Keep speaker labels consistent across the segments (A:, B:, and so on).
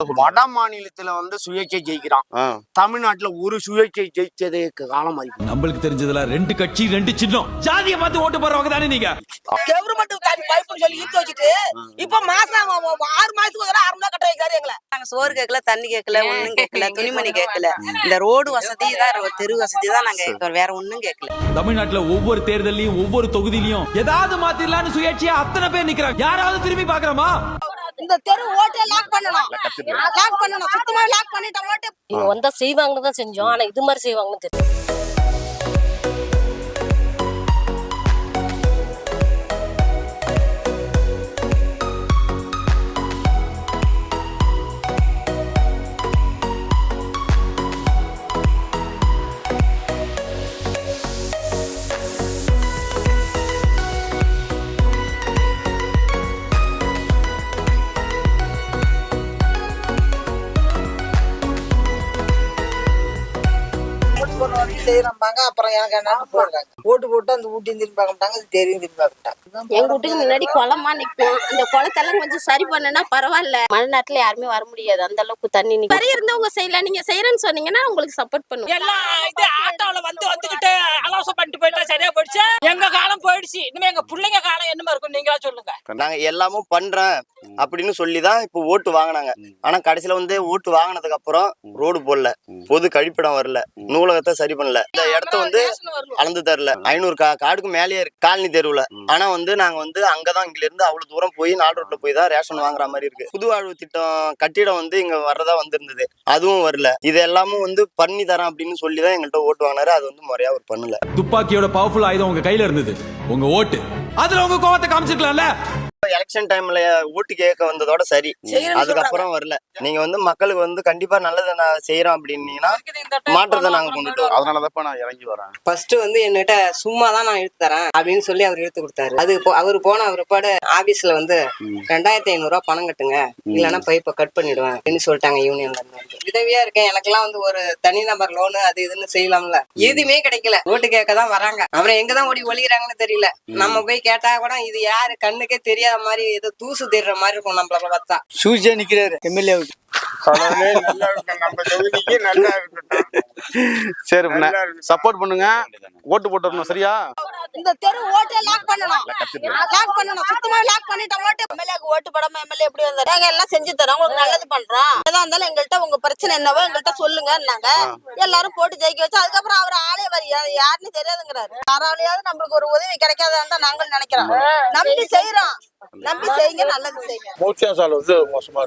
A: வட மாநிலத்துல சுயேட்சை ஜெயிக்கிறான். தமிழ்நாட்டுல ஒரு சுயேட்சை ஜெயிச்சதே காலம் ஆயிடுச்சு.
B: நம்மளுக்கு தெரிஞ்சதுல 2 கட்சி 2 சின்னம் ஜாதியை பார்த்து ஓட்டு போறவங்க தானே நீங்க.
C: கவர்மெண்ட் சொல்லி ஈர்த்து வச்சுட்டு இப்ப மாசம் 6 மாசத்துக்கு ஒரு 6 கட்ட வைக்காரு எங்களை.
D: நாங்க சோறு கேட்கல, தண்ணி கேட்கல, ஒண்ணும் கேட்கல, துணிமணி கேட்கல. இந்த ரோடு வசதி தான், தெரு வசதி தான் நாங்க கேட்கிறோம், வேற ஒண்ணும் கேட்கல.
B: தமிழ்நாட்டுல ஒவ்வொரு தேர்தலையும் ஒவ்வொரு தொகுதியிலையும் ஏதாவது மாத்திரலாம்னு சுயேட்சையா அத்தனை பேர் நிக்கிறாங்க. யாராவது திரும்பி பாக்குறோமா?
C: இந்த தெரு ஓட்டை லாக் பண்ணணும், சுத்தமா லாக் பண்ணிட்டா ஓட்டு.
E: இவங்க வந்தா செய்வாங்கன்னு தான் செஞ்சோம், ஆனா இது மாதிரி செய்வாங்கன்னு தெரியும்.
C: செய்யறாங்க. அப்புறம் எனக்கு என்னன்னு போடுறாங்க, ஓட்டு போட்டு அந்த ஊட்டியும் திரும்பி பார்க்க மாட்டாங்க, அது தெரியும் திரும்பி பார்க்க மாட்டாங்க.
E: எங்க வீட்டுக்கு முன்னாடி குளமா நிக்கும், அந்த குளத்தெல்லாம் கொஞ்சம் சரி பண்ணனா பரவாயில்ல. மழை நேரத்துல யாருமே வர முடியாது, அந்த அளவுக்கு தண்ணி நிக்கும். நிறைய இருந்தவங்க செய்யலாம், நீங்க செய்யறேன்னு சொன்னீங்கன்னா உங்களுக்கு சப்போர்ட் பண்ணுவோம்.
F: எல்லாம் இது ஆட்டோல வந்துகிட்டு அலோசம் பண்ணிட்டு போயிட்டா சரியா போயிடுச்சு. எங்க காலம் போயிடுச்சு, இனிமே எங்க பிள்ளைங்க காலம் என்னமா இருக்கும் நீங்களா சொல்லுங்க.
A: நாங்க எல்லாமும் பண்றேன் அப்படின்னு சொல்லிதான் இப்ப ஓட்டு வாங்கினாங்க. ஆனா கடைசியில ஓட்டு வாங்கினதுக்கு அப்புறம் ரோடு போடல, பொது கழிப்பிடம் வரல, நூலகத்தை சரி பண்ணல, இந்த இடத்த அளந்து தரல. 500 காடுக்கு மேலேயே இருக்கு காலனி தெருவுல. ஆனா நாங்க அங்கதான் இங்க இருந்து அவ்வளவு தூரம் போய் 4 ரோட்ல போய் தான் ரேஷன் வாங்குற மாதிரி இருக்கு. புது வாழ்வு திட்டம் கட்டிடம் இங்க வர்றதா வந்திருந்தது, அதுவும் வரல. இது எல்லாமும் பண்ணி தரேன் அப்படின்னு சொல்லிதான் எங்கள்கிட்ட ஓட்டு வாங்கினாரு. அது முறையா அவர் பண்ணல.
B: துப்பாக்கியோட பவர்ஃபுல் ஆயுதம் உங்க கையில இருந்தது, உங்க ஓட்டு. அதுல உங்க கோவத்தை காமிச்சிருக்கலாம்ல.
A: எலெக்ஷன் டைம்ல ஓட்டு கேட்க வந்ததோட சரி, அதுக்கப்புறம் வரல. நீங்க மக்களுக்கு கண்டிப்பா நல்லதை நான் செய்யறோம் அப்படின்னீங்கன்னா மாற்றத்தை நாங்க கொண்டுட்டு வரோம்.
G: அதனாலதான் நான் இறங்கி வரேன்.
D: ஃபர்ஸ்ட் என்கிட்ட சும்மா தான் நான் இழுத்து தரேன் அப்படின்னு சொல்லி அவர் இழுத்து கொடுத்தாரு. அது அவர் போன பிற்பாடு ஆபீஸ்ல 2500 ரூபாய் பணம் கட்டுங்க, இல்லைன்னா பைப்பை கட் பண்ணிடுவேன் அப்படின்னு சொல்லிட்டாங்க. யூனியன்ல இருந்து உதவியா இருக்கேன், எனக்கெல்லாம் ஒரு தனிநபர் லோனு அது இதுன்னு செய்யலாம்ல, எதுவுமே கிடைக்கல. ஓட்டு கேட்க தான் வராங்க, அப்புறம் எங்கதான் ஓடி ஒளிகிறாங்கன்னு தெரியல. நம்ம போய் கேட்டா கூட இது யாரு கண்ணுக்கே தெரியாத மாதிரி ஏதோ தூசு தேடுற மாதிரி இருக்கும். நம்மள பார்த்தா
A: சூஜே நிக்கிறாரு எம்எல்ஏ.
G: சரி, சப்போர்ட் பண்ணுங்க, ஓட்டு போட்டுறணும். சரியா?
C: இந்த தெரு ஓட்டை லாக் பண்ணணும், சுத்தமா லாக் பண்ணிட்டா ஓட்டு. எம்எல்ஏக்கு ஓட்டு போடாம எம்எல்ஏ எப்படி வந்தாரு? நாங்க எல்லாம் செஞ்சு தரோம், உங்களுக்கு நல்லது பண்றோம். எதா இருந்தாலும் எங்கள்கிட்ட உங்க பிரச்சனை என்னவோ எங்கள்கிட்ட சொல்லுங்க. நாங்க எல்லாரும் போட்டு ஜெயிக்க வச்சு அதுக்கப்புறம் அவர் ஆளே வரி யாருன்னு தெரியாதுங்கிறாரு. யாராலையாவது நம்மளுக்கு ஒரு உதவி கிடைக்காதான் நாங்கள் நினைக்கிறோம். நம்பி செய்யறோம், நம்பி செய்யுங்க, நல்லது செய்யுங்க.
H: மூர்த்தியா சாலை மோசமா,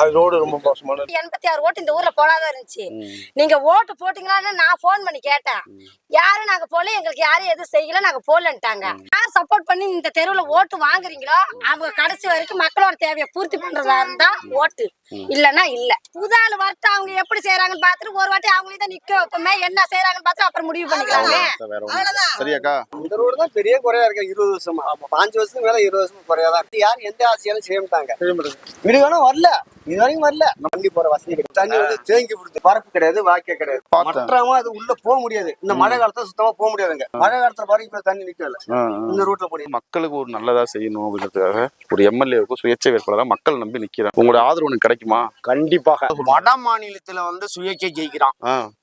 H: அது ரோடு ரொம்ப மோசமான.
E: 86 ஓட்டு இந்த ஊர்ல போடாதான் இருந்துச்சு. நீங்க ஓட்டு போட்டீங்களான்னு நான் போன் பண்ணி கேட்டேன். யாரும் நாங்க போல, எங்களுக்கு யாரும் எதுவும் செய்யல, நாங்க போலன்ட்டாங்க. யார் சப்போர்ட் பண்ணி இந்த தெருவுல ஓட்டு வாங்குறீங்களோ அவங்க கடைசி வரைக்கும் மக்களோட தேவையை பூர்த்தி பண்றதா இருந்தா ஓட்டு, இல்லன்னா இல்ல. புதாள் வரட்டு அவங்க எப்படி செய்யறாங்கன்னு பாத்துட்டு ஒரு வாட்டி அவங்களே தான் நிக்க வைப்போமே, என்ன செய்யறாங்கன்னு பார்த்து அப்புறம் முடிவு பண்ணிக்கலாமே.
G: சரியாக்கா?
H: இந்த ரோடு தான் பெரிய குறையா இருக்கு. 20 வருஷமா, 5 வருஷத்துக்கு மேல 20 வருஷம் குறையாதான். யாரும் எந்த ஆசையாலும் செய்ய மாட்டாங்க. வீடு வேணும் வரல, இது வரைக்கும் வரல. வண்டி போற வசதி கிடையாது, தண்ணி தேங்கி விடுது, பரப்பு கிடையாது, வாக்கிய கிடையாது. மற்றவங்க அது உள்ள போக முடியாது. இந்த மழை காலத்துல சுத்தமா போக முடியாதுங்க. மழை காலத்துல பாருங்க, இப்ப தண்ணி நிக்கல. இந்த ரோட்ல போய் மக்களுக்கு ஒரு நல்லதா செய்யணும் அப்படின்றதுக்காக ஒரு எம்எல்ஏவுக்கு சுயேட்சை வேட்பாளராக மக்கள் நம்பி நிக்கிறேன். உங்களோட ஆதரவு எனக்கு கிடைக்குமா?
A: கண்டிப்பாக. வட மாநிலத்துல சுயேட்சை ஜெயிக்கிறான்.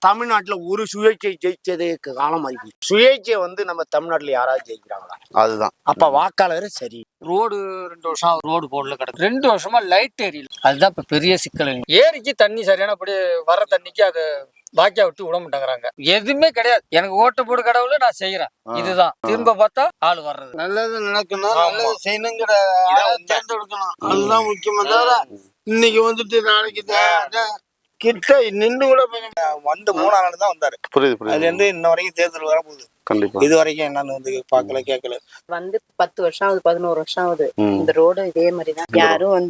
A: தமிழ்நாட்டுல ஒரு சுயேட்சை ஜெயிச்சதே காலம் ஆயிடுச்சு. சுயேட்சை நம்ம தமிழ்நாட்டுல யாராவது ஜெயிக்கிறாங்களா?
G: அதுதான்.
A: அப்ப வாக்காளர் சரி.
F: ரோடு 2 வருஷம் ரோடு போடல கிடக்கு, 2 வருஷமா லைட் எரியல. அதுதான் இப்ப பெரிய சிக்கல். ஏரிக்கு தண்ணி சரியானபடி வர தண்ணிக்கு அது பாக்கியா விட்டு விட மாட்டேங்கிறாங்க. எதுவுமே கிடையாது. எனக்கு ஓட்டு போடு கடவுள் நான் செய்யறேன், இதுதான். திரும்ப பார்த்தா ஆள் வர்றது.
H: நல்லது நடக்கணும், நல்லது செய்யணுங்கிற தேர்ந்தெடுக்கணும், அதுதான் முக்கியமா. தவிர இன்னைக்கு நாளைக்கு கிட்ட நின்று கூட 3 நாள் தான் வந்தாரு.
G: புரியுது.
H: அதுல இருந்து இன்ன வரைக்கும் தேர்தல் வரப்போகுது. இது வரைக்கும் என்னன்னு பாக்கல கேட்கல.
D: 10 வருஷம் ஆகுது, 11 வருஷம் ஆகுது. இந்த ரோடு இதே மாதிரிதான், யாரும்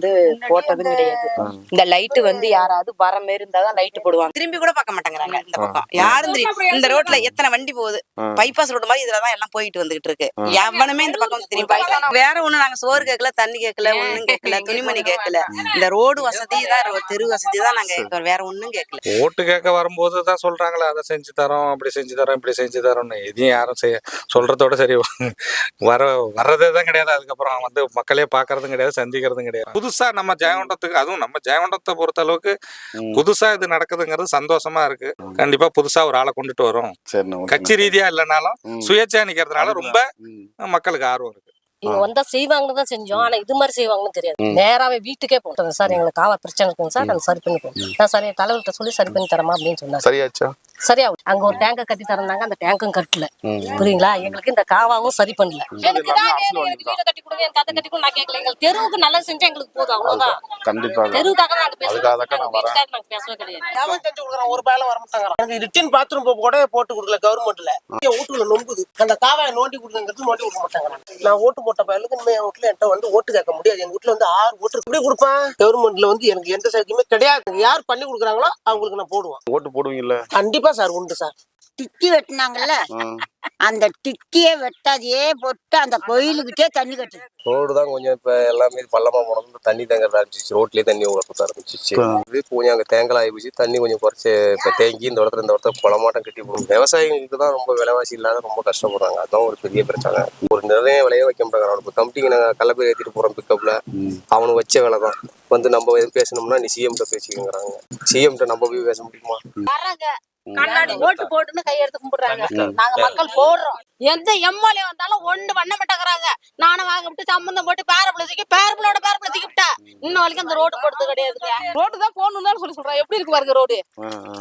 D: போட்டதும் கிடையாது. இந்த லைட் யாராவது வர மாதிரி இருந்தாதான் லைட் போடுவாங்க, திரும்பி கூட பார்க்க மாட்டேங்கிறாங்க. இந்த பக்கம் யாரும் இந்த ரோட்ல எத்தனை வண்டி போகுது, பைபாஸ் ரோடு மாதிரி இதுலதான் எல்லாம் போயிட்டு வந்துகிட்டு இருக்கு. எவனுமே இந்த பக்கம் திரும்பி வேற ஒண்ணு. நாங்க சோறு கேட்கல, தண்ணி கேட்கல, ஒண்ணும் கேட்கல, துணிமணி கேட்கல. இந்த ரோடு வசதி தான், தெரு வசதி தான் நாங்க கேட்கிறோம், வேற ஒண்ணும் கேட்கல.
I: ஓட்டு கேட்க வரும்போது தான் சொல்றாங்களே, அதை செஞ்சு தரோம், அப்படி செஞ்சு தரோம், இப்படி செஞ்சு தரோம்னு. எதையும் வரைக்கும் யாரும் சொல்றதோட சரி வர்றதே தான் கிடையாது. அதுக்கப்புறம் வந்து மக்களே பாக்குறதும் கிடையாது, சந்திக்கிறதும் கிடையாது. புதுசா நம்ம ஜெயங்கொண்டத்துக்கு, அதுவும் நம்ம ஜெயங்கொண்டத்தை பொறுத்த அளவுக்கு புதுசா இது நடக்குதுங்கிறது சந்தோஷமா இருக்கு. கண்டிப்பா புதுசா ஒரு ஆளை கொண்டுட்டு வரும். கட்சி ரீதியா இல்லைனாலும் சுயேட்சையா நிக்கிறதுனால ரொம்ப மக்களுக்கு ஆர்வம் இருக்கு.
E: இவங்க வந்தா செய்வாங்கன்னு தான் செஞ்சோம். ஆனா இது மாதிரி செய்வாங்கன்னு தெரியாது. நேராவே வீட்டுக்கே போட்டோம். சார் எங்களுக்கு காவா பிரச்சனை இருக்குங்க சார், அதை சரி பண்ணி போகும். நான் சரி தலைவர்கிட்ட சொல்லி சரி பண்ணி தரமா அப்படின்னு சொன்னாங்க.
G: சரியாச்சா?
E: சரியா அங்க ஒரு டேங்க கட்டி தரந்தாங்க, அந்த டேங்கும் கட்டல. புரியுங்களா? எங்களுக்கு இந்த காவாவும் சரி பண்ணல. எனக்கு தான் வேணும், எனக்கு வீடு கட்டி கொடுங்க, எனக்கு அதை கட்டி கொடுங்க நான் கேட்கல. எங்களுக்கு தெருவுக்கு நல்லது செஞ்சா எங்களுக்கு போதும், அவ்வளவுதான்.
G: கண்டிப்பா
E: தெருவுக்காக நாங்க பேசவே கிடையாது.
J: ஒரு பேல வர மாட்டாங்க. எனக்கு ரிட்டன் பாத்ரூம் கூட போட்டு கொடுக்கல கவர்மெண்ட்ல. வீட்டுல நொம்புது, அந்த காவாயை நோண்டி கொடுங்கிறது நோண்டி கொடுக்க மாட்டாங்க. நான் ஓட்டு போட்ட பயலுக்கு என் வீட்டுல என்கிட்ட வந்து ஓட்டு கேட்க முடியாது. எங்க வீட்டுல வந்து 6 ஓட்டு இப்படி கொடுப்பேன். கவர்மெண்ட்ல வந்து எனக்கு எந்த சலுகையுமே கிடையாது. யார் பண்ணி கொடுக்குறாங்களோ அவங்களுக்கு நான் போடுவேன்.
G: ஓட்டு போடுவீங்கல்ல?
J: கண்டிப்பா சார், உண்டு சார்.
C: டிக்கி வெட்டினாங்கல்ல, அந்த டிக்கியே வெட்டாதையே போட்டு அந்த கோயிலுக்கிட்டே தண்ணி கட்டுது.
K: ரோடு தான் கொஞ்சம் இப்ப எல்லாமே பள்ளமா போனது, தண்ணி தேங்கிறதா இருந்துச்சு. ரோட்லயே தண்ணி ஊற ஆரம்பிச்சிச்சு. இது கொஞ்சம் அங்க தேங்கல் ஆகி போச்சு. தண்ணி கொஞ்சம் குறைச்சி இப்ப தேங்கி இந்த இடத்துல குளமாட்டம் கட்டி போடும். விவசாயிகளுக்கு தான் ரொம்ப விலைவாசி இல்லாத ரொம்ப கஷ்டப்படுறாங்க. அதான் ஒரு பெரிய பிரச்சனை. ஒரு நிறைய விலையை வைக்க மாட்டாங்க. அவனுக்கு கம்பெனிக்கு நாங்க கள்ளப்பேர் ஏற்றிட்டு போறோம் பிக்கப்ல, அவனுக்கு வச்ச விலை தான். வந்து நம்ம எதுவும் பேசணும்னா நீ சிஎம்கிட்ட பேசிக்கிறாங்க. சிஎம்கிட்ட நம்ம போய் பேச முடியுமா?
C: கண்ணாடி ஓட்டு போட்டுன்னு கையெடுத்து கும்பிடுறாங்க. நாங்க மக்கள் போடுறோம். எந்த எம்எல்ஏ வந்தாலும் ஒண்ணு பண்ண மாட்டேங்கிறாங்க. நானும் வாங்க விட்டு சம்பந்தம் போட்டு பேரப்பிள்ளோட விட்டா இன்னும் வரைக்கும் அந்த ரோடு போடுறது கிடையாதுங்க.
L: ரோடு தான் போகணும்னு சொல்றேன். எப்படி இருக்கு பாருங்க ரோடு.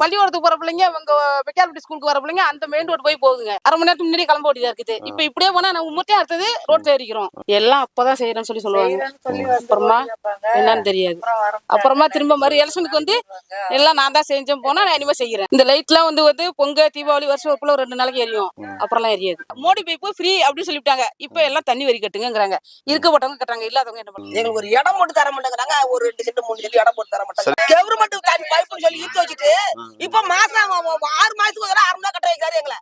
L: பள்ளிக்கூடத்துக்கு போற பிள்ளைங்க, இவங்க மெக்கானிக் ஸ்கூலுக்கு வர பிள்ளைங்க அந்த மெயின் ரோடு போய் போகுதுங்க. அரை மணி நேரத்துக்கு முன்னாடி கிளம்ப வேண்டியதா இருக்குது. இப்ப இப்படியே போனா நம்ம முட்டையா அடுத்தது ரோட் சேரிக்கிறோம். எல்லாம் அப்பதான் செய்யறோம்னு சொல்லுவாங்க. அப்புறமா என்னன்னு தெரியாது. அப்புறமா திரும்ப மாதிரி எலெக்ஷனுக்கு வந்து எல்லாம் நான் தான் செஞ்சேன் போனா நான் இனிமே செய்யறேன். இந்த லைட் எல்லாம் வந்து பொங்க தீபாவளி வருஷம் ஒரு 2 நாளைக்கு எரியும். அப்புறம்லாம் எரியாது. மோடி பைப்பு ஃப்ரீ அப்படின்னு சொல்லிவிட்டாங்க. இப்ப எல்லாம் தண்ணி வரி கட்டுங்கிறாங்க. இருக்கப்பட்டவங்க கட்டுறாங்க, இல்லாதவங்க என்ன பண்ணுறாங்க?
J: எங்களுக்கு ஒரு இடம் போட்டு தர மாட்டேங்கிறாங்க. ஒரு 2 சென்ட் 3 சென்ட் இடம் போட்டு தர மாட்டாங்க. கவர்மெண்ட் தண்ணி பைப்புன்னு சொல்லி இழுத்து வச்சுட்டு இப்ப மாசம் 6 மாசத்துக்கு ஒரு 6 கட்ட வைக்காது எங்களை.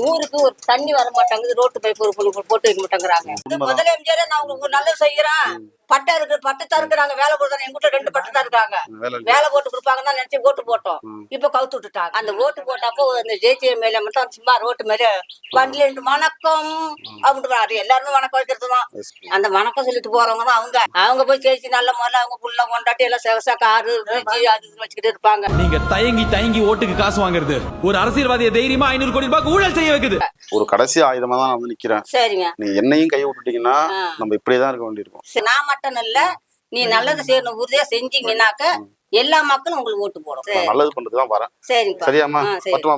C: ஊருக்கு ஒரு தண்ணி வர மாட்டாங்குது. ரோட்டு பைப்பு போட்டு வைக்க மாட்டேங்கிறாங்க. முதல்ல எம்ஜிஆர் நான் உங்களுக்கு நல்லது செய்யறேன், பட்டத்தா இருக்கிறாங்க, வேலை கொடுத்தாங்க. எங்க வீட்டுல 2 பட்டத்தா இருக்காங்க. வேலை போட்டு கொடுப்பாங்கன்னு தான் நினைச்சு ஓட்டு போட்டோம். இப்ப கவுத்து விட்டுட்டாங்க. அந்த ஓட்டு போட்டப்போ அந்த ஜெயிச்ச மேல மட்டும் சும்மா ரோட்டு மேல வண்டில வணக்கம் அப்படின்னு எல்லாருமே வணக்கம் வைக்கிறது தான். அந்த வணக்கம் சொல்லிட்டு போறவங்க தான் அவங்க போய் ஜெயிச்சு நல்ல முறையில அவங்க புள்ள கொண்டாட்டி எல்லாம் செவசா காரு அது வச்சுக்கிட்டு இருப்பாங்க.
B: நீங்க தயங்கி ஓட்டுக்கு காசு வாங்குறது ஒரு அரசியல்வாதியை தைரியமா 500 கோடி ரூபாய்க்கு ஊழல் செய்ய வைக்குது.
G: ஒரு கடைசி ஆயுதமா தான் நான் வந்து நிக்கிறேன்.
C: சரிங்க,
G: நீ என்னையும் கை விட்டுட்டீங்கன்னா நம்ம இப்படியேதான் இருக்க வேண்டியிருக்கும்.
C: நான் மட்டும் இல்ல, நீ நல்லது செய்யணும் உறுதியா செஞ்சீங்கன்னாக்க எல்லா மக்களும் உங்களுக்கு ஓட்டு போடும்.
G: நல்லது பண்றதுதான் வரேன்.
C: சரிப்பா,
G: சரியாம்மா?
C: சரி.
G: பட்டுமா?